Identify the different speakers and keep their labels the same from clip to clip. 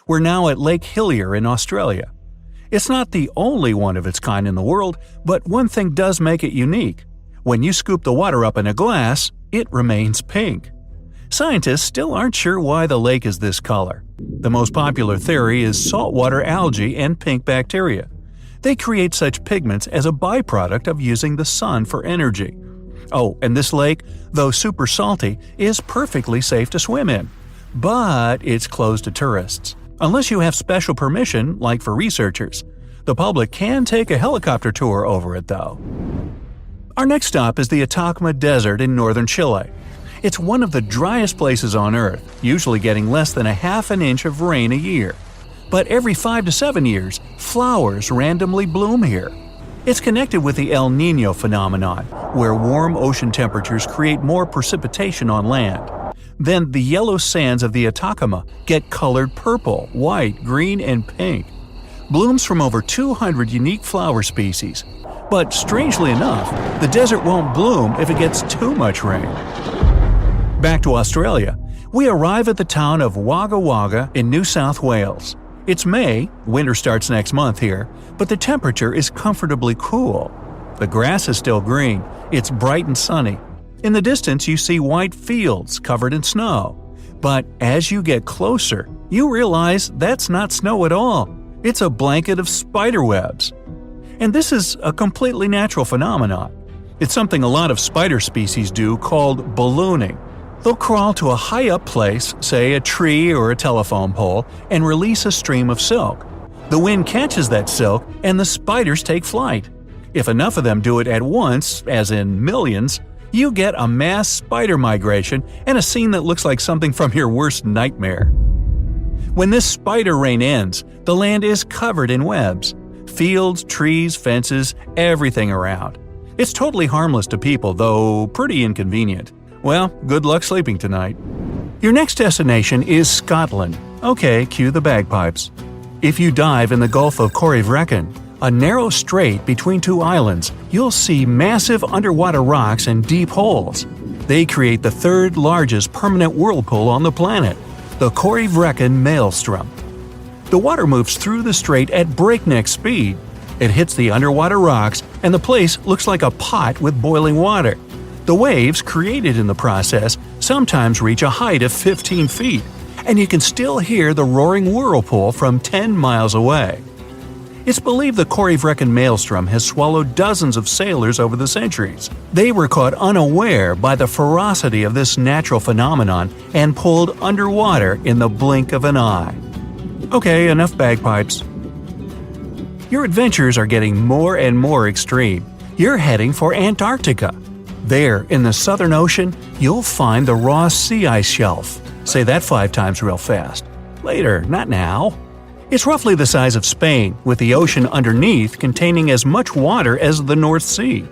Speaker 1: We're now at Lake Hillier in Australia. It's not the only one of its kind in the world, but one thing does make it unique. When you scoop the water up in a glass, it remains pink. Scientists still aren't sure why the lake is this color. The most popular theory is saltwater algae and pink bacteria. They create such pigments as a byproduct of using the sun for energy. Oh, and this lake, though super salty, is perfectly safe to swim in. But it's closed to tourists. Unless you have special permission, like for researchers. The public can take a helicopter tour over it, though. Our next stop is the Atacama Desert in northern Chile. It's one of the driest places on Earth, usually getting less than a half an inch of rain a year. But every 5 to 7 years, flowers randomly bloom here. It's connected with the El Niño phenomenon, where warm ocean temperatures create more precipitation on land. Then the yellow sands of the Atacama get colored purple, white, green, and pink. Blooms from over 200 unique flower species. But strangely enough, the desert won't bloom if it gets too much rain. Back to Australia, we arrive at the town of Wagga Wagga in New South Wales. It's May, winter starts next month here, but the temperature is comfortably cool. The grass is still green, it's bright and sunny. In the distance you see white fields covered in snow. But as you get closer, you realize that's not snow at all. It's a blanket of spider webs. And this is a completely natural phenomenon. It's something a lot of spider species do called ballooning. They'll crawl to a high-up place, say a tree or a telephone pole, and release a stream of silk. The wind catches that silk, and the spiders take flight. If enough of them do it at once, as in millions, you get a mass spider migration and a scene that looks like something from your worst nightmare. When this spider rain ends, the land is covered in webs. Fields, trees, fences, everything around. It's totally harmless to people, though pretty inconvenient. Well, good luck sleeping tonight. Your next destination is Scotland. Okay, cue the bagpipes. If you dive in the Gulf of Corryvreckan, a narrow strait between two islands, you'll see massive underwater rocks and deep holes. They create the third largest permanent whirlpool on the planet, the Corryvreckan Maelstrom. The water moves through the strait at breakneck speed. It hits the underwater rocks, and the place looks like a pot with boiling water. The waves created in the process sometimes reach a height of 15 feet, and you can still hear the roaring whirlpool from 10 miles away. It's believed the Corryvreckan Maelstrom has swallowed dozens of sailors over the centuries. They were caught unaware by the ferocity of this natural phenomenon and pulled underwater in the blink of an eye. Okay, enough bagpipes. Your adventures are getting more and more extreme. You're heading for Antarctica. There, in the Southern Ocean, you'll find the Ross Sea Ice Shelf. Say that 5 times real fast. Later, not now. It's roughly the size of Spain, with the ocean underneath containing as much water as the North Sea.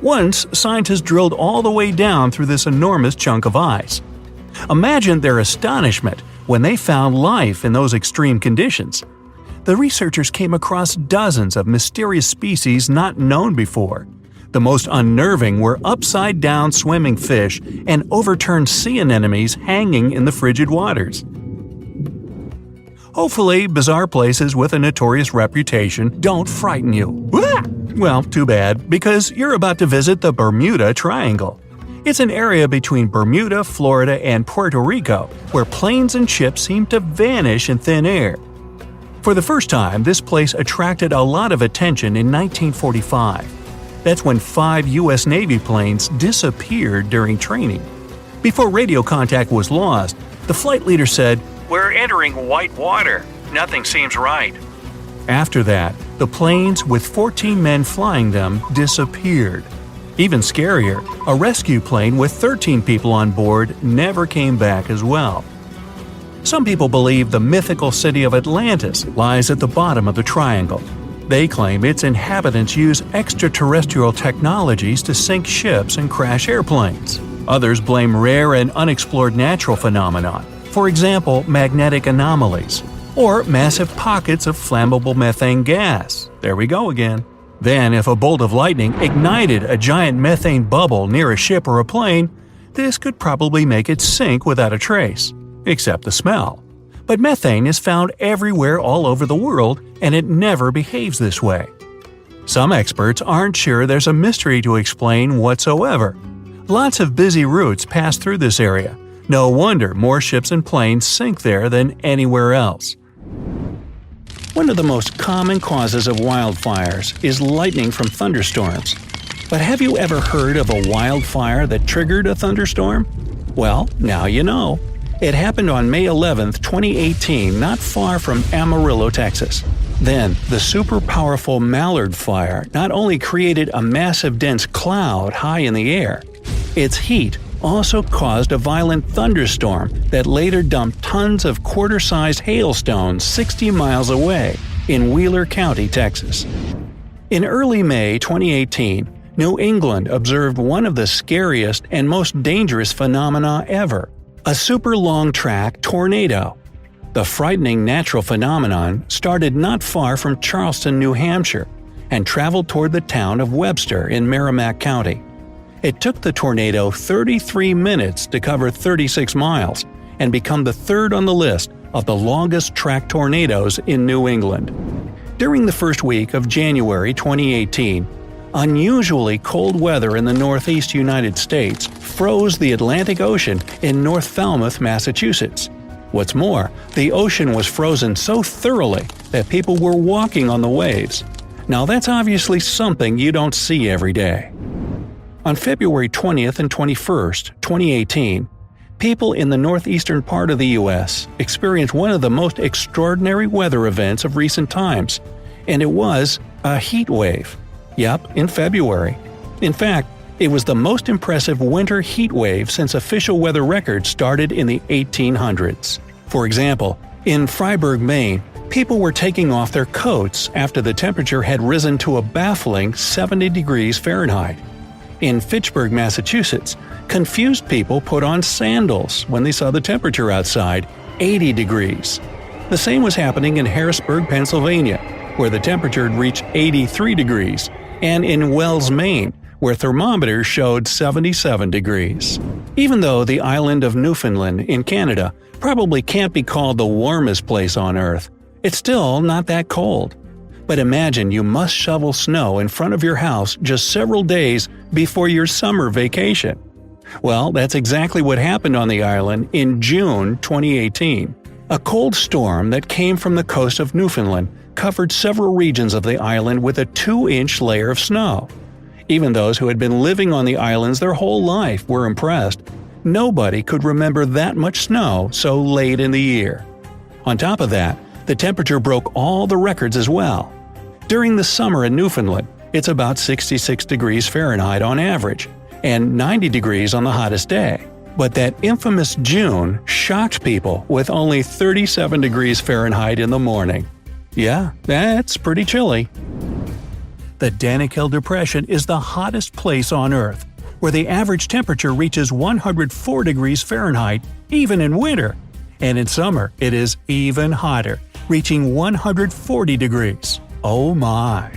Speaker 1: Once, scientists drilled all the way down through this enormous chunk of ice. Imagine their astonishment when they found life in those extreme conditions. The researchers came across dozens of mysterious species not known before. The most unnerving were upside-down swimming fish and overturned sea anemones hanging in the frigid waters. Hopefully, bizarre places with a notorious reputation don't frighten you. Well, too bad, because you're about to visit the Bermuda Triangle. It's an area between Bermuda, Florida, and Puerto Rico where planes and ships seem to vanish in thin air. For the first time, this place attracted a lot of attention in 1945. That's when 5 U.S. Navy planes disappeared during training. Before radio contact was lost, the flight leader said, "We're entering white water. Nothing seems right." After that, the planes with 14 men flying them disappeared. Even scarier, a rescue plane with 13 people on board never came back as well. Some people believe the mythical city of Atlantis lies at the bottom of the triangle. They claim its inhabitants use extraterrestrial technologies to sink ships and crash airplanes. Others blame rare and unexplored natural phenomena, for example, magnetic anomalies, or massive pockets of flammable methane gas. There we go again. Then, if a bolt of lightning ignited a giant methane bubble near a ship or a plane, this could probably make it sink without a trace, except the smell. But methane is found everywhere all over the world, and it never behaves this way. Some experts aren't sure there's a mystery to explain whatsoever. Lots of busy routes pass through this area. No wonder more ships and planes sink there than anywhere else. One of the most common causes of wildfires is lightning from thunderstorms. But have you ever heard of a wildfire that triggered a thunderstorm? Well, now you know. It happened on May 11, 2018, not far from Amarillo, Texas. Then, the super-powerful Mallard fire not only created a massive dense cloud high in the air, its heat also caused a violent thunderstorm that later dumped tons of quarter-sized hailstones 60 miles away in Wheeler County, Texas. In early May 2018, New England observed one of the scariest and most dangerous phenomena ever – a super long-track tornado. The frightening natural phenomenon started not far from Charleston, New Hampshire, and traveled toward the town of Webster in Merrimack County. It took the tornado 33 minutes to cover 36 miles and become the third on the list of the longest track tornadoes in New England. During the first week of January 2018, unusually cold weather in the northeast United States froze the Atlantic Ocean in North Falmouth, Massachusetts. What's more, the ocean was frozen so thoroughly that people were walking on the waves. Now that's obviously something you don't see every day. On February 20th and 21st, 2018, people in the northeastern part of the U.S. experienced one of the most extraordinary weather events of recent times, and it was a heat wave. Yep, in February. In fact, it was the most impressive winter heat wave since official weather records started in the 1800s. For example, in Freiburg, Maine, people were taking off their coats after the temperature had risen to a baffling 70 degrees Fahrenheit. In Fitchburg, Massachusetts, confused people put on sandals when they saw the temperature outside, 80 degrees. The same was happening in Harrisburg, Pennsylvania, where the temperature had reached 83 degrees, and in Wells, Maine, where thermometers showed 77 degrees. Even though the island of Newfoundland in Canada probably can't be called the warmest place on Earth, it's still not that cold. But imagine you must shovel snow in front of your house just several days before your summer vacation. Well, that's exactly what happened on the island in June 2018. A cold storm that came from the coast of Newfoundland covered several regions of the island with a 2-inch layer of snow. Even those who had been living on the islands their whole life were impressed. Nobody could remember that much snow so late in the year. On top of that, the temperature broke all the records as well. During the summer in Newfoundland, it's about 66 degrees Fahrenheit on average, and 90 degrees on the hottest day. But that infamous June shocked people with only 37 degrees Fahrenheit in the morning. Yeah, that's pretty chilly. The Danakil Depression is the hottest place on Earth, where the average temperature reaches 104 degrees Fahrenheit even in winter. And in summer, it is even hotter, reaching 140 degrees. Oh my!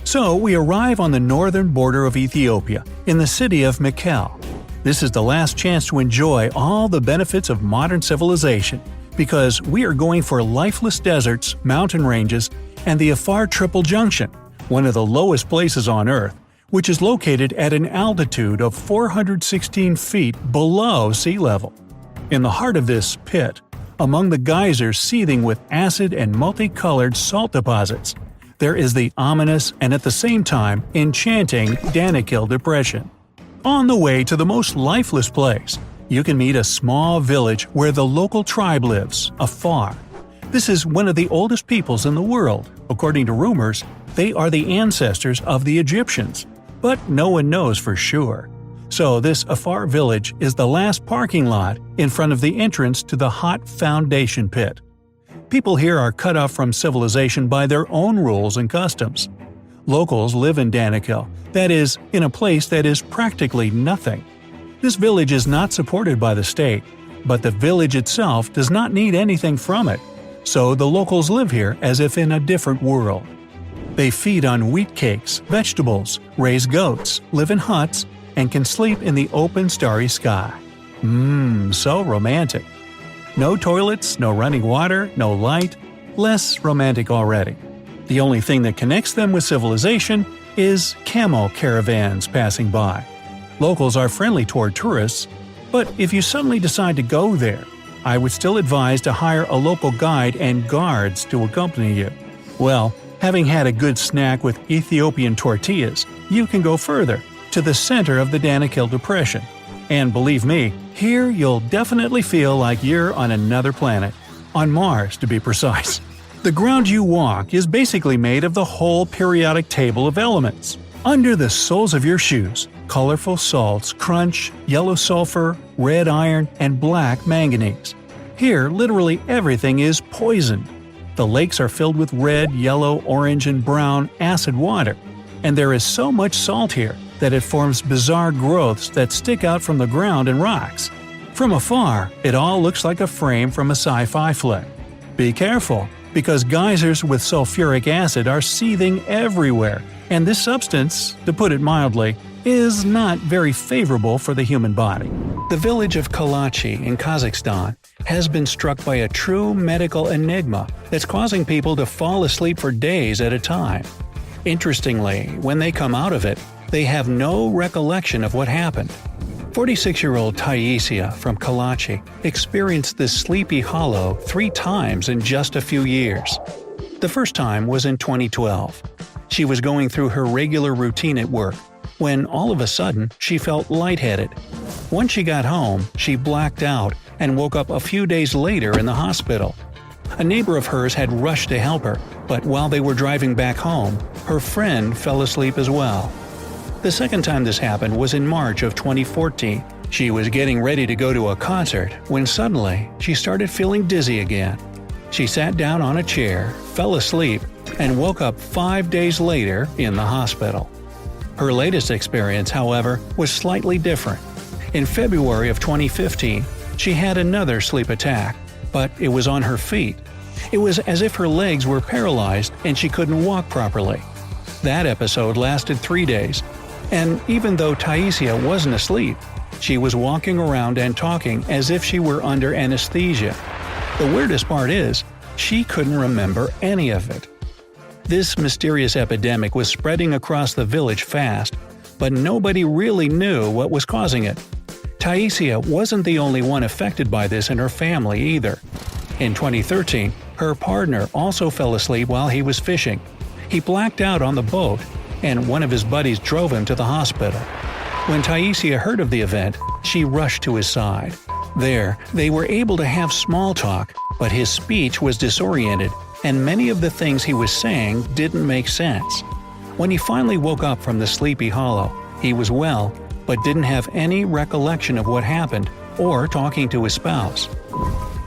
Speaker 1: So we arrive on the northern border of Ethiopia, in the city of Mekelle. This is the last chance to enjoy all the benefits of modern civilization, because we are going for lifeless deserts, mountain ranges, and the Afar Triple Junction, one of the lowest places on Earth, which is located at an altitude of 416 feet below sea level. In the heart of this pit, among the geysers seething with acid and multicolored salt deposits, there is the ominous and at the same time enchanting Danakil Depression. On the way to the most lifeless place, you can meet a small village where the local tribe lives, Afar. This is one of the oldest peoples in the world. According to rumors, they are the ancestors of the Egyptians, but no one knows for sure. So this Afar village is the last parking lot in front of the entrance to the hot foundation pit. People here are cut off from civilization by their own rules and customs. Locals live in Danakil, that is, in a place that is practically nothing. This village is not supported by the state, but the village itself does not need anything from it, so the locals live here as if in a different world. They feed on wheat cakes, vegetables, raise goats, live in huts, and can sleep in the open starry sky. So romantic. No toilets, no running water, no light. Less romantic already. The only thing that connects them with civilization is camel caravans passing by. Locals are friendly toward tourists, but if you suddenly decide to go there, I would still advise to hire a local guide and guards to accompany you. Well, having had a good snack with Ethiopian tortillas, you can go further, to the center of the Danakil Depression. And believe me, here you'll definitely feel like you're on another planet. On Mars, to be precise. The ground you walk is basically made of the whole periodic table of elements. Under the soles of your shoes, colorful salts crunch yellow sulfur, red iron, and black manganese. Here, literally everything is poisoned. The lakes are filled with red, yellow, orange, and brown acid water. And there is so much salt here that it forms bizarre growths that stick out from the ground and rocks. From afar, it all looks like a frame from a sci-fi flick. Be careful, because geysers with sulfuric acid are seething everywhere, and this substance, to put it mildly, is not very favorable for the human body. The village of Kalachi in Kazakhstan has been struck by a true medical enigma that's causing people to fall asleep for days at a time. Interestingly, when they come out of it, they have no recollection of what happened. 46-year-old Taisia from Kalachi experienced this sleepy hollow 3 times in just a few years. The first time was in 2012. She was going through her regular routine at work, when all of a sudden she felt lightheaded. Once she got home, she blacked out and woke up a few days later in the hospital. A neighbor of hers had rushed to help her, but while they were driving back home, her friend fell asleep as well. The second time this happened was in March of 2014. She was getting ready to go to a concert when suddenly she started feeling dizzy again. She sat down on a chair, fell asleep, and woke up 5 days later in the hospital. Her latest experience, however, was slightly different. In February of 2015, she had another sleep attack, but it was on her feet. It was as if her legs were paralyzed and she couldn't walk properly. That episode lasted 3 days. And even though Taisia wasn't asleep, she was walking around and talking as if she were under anesthesia. The weirdest part is, she couldn't remember any of it. This mysterious epidemic was spreading across the village fast, but nobody really knew what was causing it. Taisia wasn't the only one affected by this in her family either. In 2013, her partner also fell asleep while he was fishing. He blacked out on the boat, and one of his buddies drove him to the hospital. When Taisia heard of the event, she rushed to his side. There, they were able to have small talk, but his speech was disoriented, and many of the things he was saying didn't make sense. When he finally woke up from the sleepy hollow, he was well, but didn't have any recollection of what happened or talking to his spouse.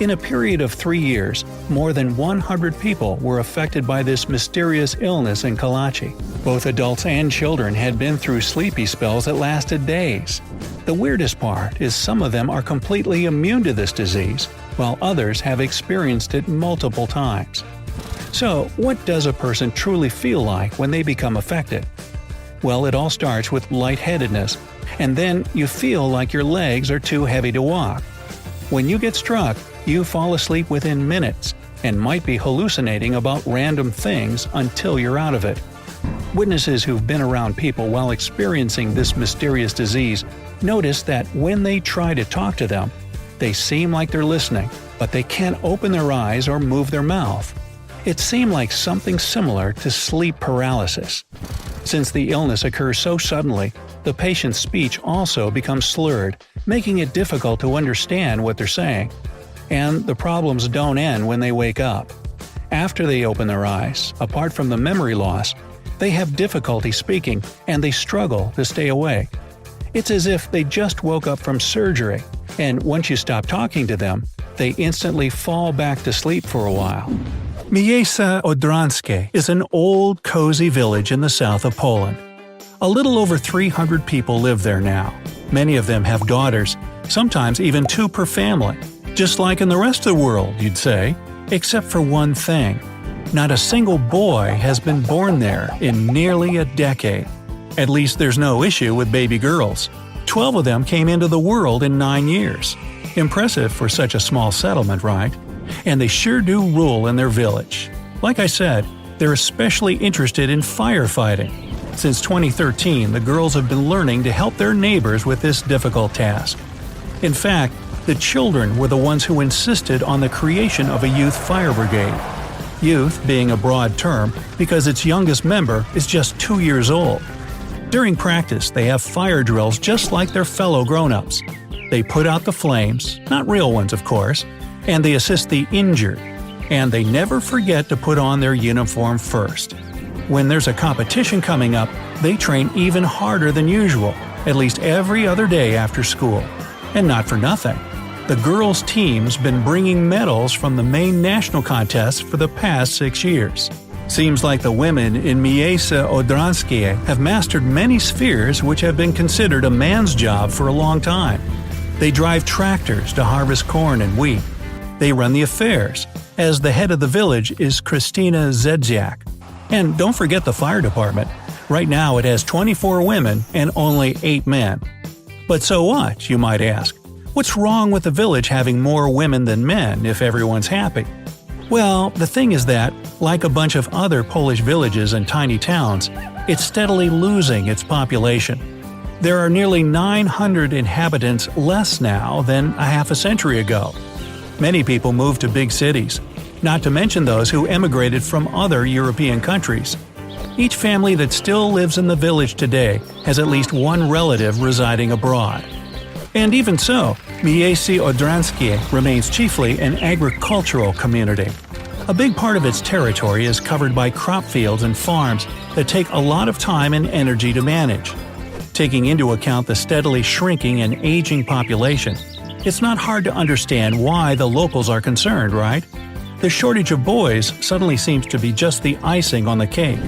Speaker 1: In a period of 3 years, more than 100 people were affected by this mysterious illness in Kalachi. Both adults and children had been through sleepy spells that lasted days. The weirdest part is some of them are completely immune to this disease, while others have experienced it multiple times. So, what does a person truly feel like when they become affected? Well, it all starts with lightheadedness, and then you feel like your legs are too heavy to walk. When you get struck, you fall asleep within minutes and might be hallucinating about random things until you're out of it. Witnesses who've been around people while experiencing this mysterious disease notice that when they try to talk to them, they seem like they're listening, but they can't open their eyes or move their mouth. It seemed like something similar to sleep paralysis. Since the illness occurs so suddenly, the patient's speech also becomes slurred, making it difficult to understand what they're saying. And the problems don't end when they wake up. After they open their eyes, apart from the memory loss, they have difficulty speaking and they struggle to stay awake. It's as if they just woke up from surgery, and once you stop talking to them, they instantly fall back to sleep for a while. Mięsa Odranskie is an old, cozy village in the south of Poland. A little over 300 people live there now. Many of them have daughters, sometimes even 2 per family. Just like in the rest of the world, you'd say, except for one thing. Not a single boy has been born there in nearly a decade. At least there's no issue with baby girls. 12 of them came into the world in 9 years. Impressive for such a small settlement, right? And they sure do rule in their village. Like I said, they're especially interested in firefighting. Since 2013, the girls have been learning to help their neighbors with this difficult task. In fact, the children were the ones who insisted on the creation of a youth fire brigade. Youth being a broad term because its youngest member is just 2 years old. During practice, they have fire drills just like their fellow grown-ups. They put out the flames, not real ones of course, and they assist the injured. And they never forget to put on their uniform first. When there's a competition coming up, they train even harder than usual, at least every other day after school. And not for nothing. The girls' team's been bringing medals from the main national contests for the past 6 years. Seems like the women in Mięsa Odranskie have mastered many spheres which have been considered a man's job for a long time. They drive tractors to harvest corn and wheat. They run the affairs, as the head of the village is Kristina Zedziak. And don't forget the fire department. Right now it has 24 women and only 8 men. But so what, you might ask? What's wrong with the village having more women than men if everyone's happy? Well, the thing is that, like a bunch of other Polish villages and tiny towns, it's steadily losing its population. There are nearly 900 inhabitants less now than a half a century ago. Many people moved to big cities, not to mention those who emigrated from other European countries. Each family that still lives in the village today has at least one relative residing abroad. And even so, Mięsa Odranskie remains chiefly an agricultural community. A big part of its territory is covered by crop fields and farms that take a lot of time and energy to manage. Taking into account the steadily shrinking and aging population, it's not hard to understand why the locals are concerned, right? The shortage of boys suddenly seems to be just the icing on the cake.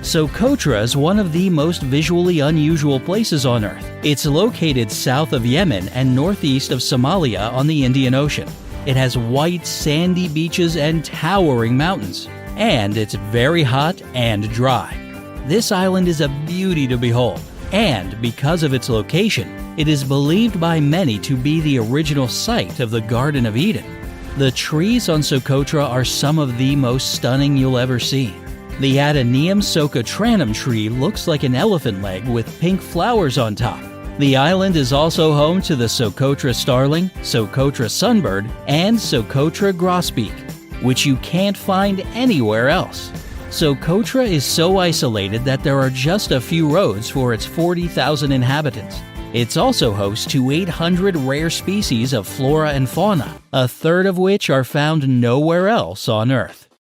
Speaker 2: Socotra is one of the most visually unusual places on Earth. It's located south of Yemen and northeast of Somalia on the Indian Ocean. It has white, sandy beaches and towering mountains. And it's very hot and dry. This island is a beauty to behold. And because of its location, it is believed by many to be the original site of the Garden of Eden. The trees on Socotra are some of the most stunning you'll ever see. The Adenium socotranum tree looks like an elephant leg with pink flowers on top. The island is also home to the Socotra starling, Socotra sunbird, and Socotra grosbeak, which you can't find anywhere else. Socotra is so isolated that there are just a few roads for its 40,000 inhabitants. It's also host to 800 rare species of flora and fauna, a third of which are found nowhere else on Earth.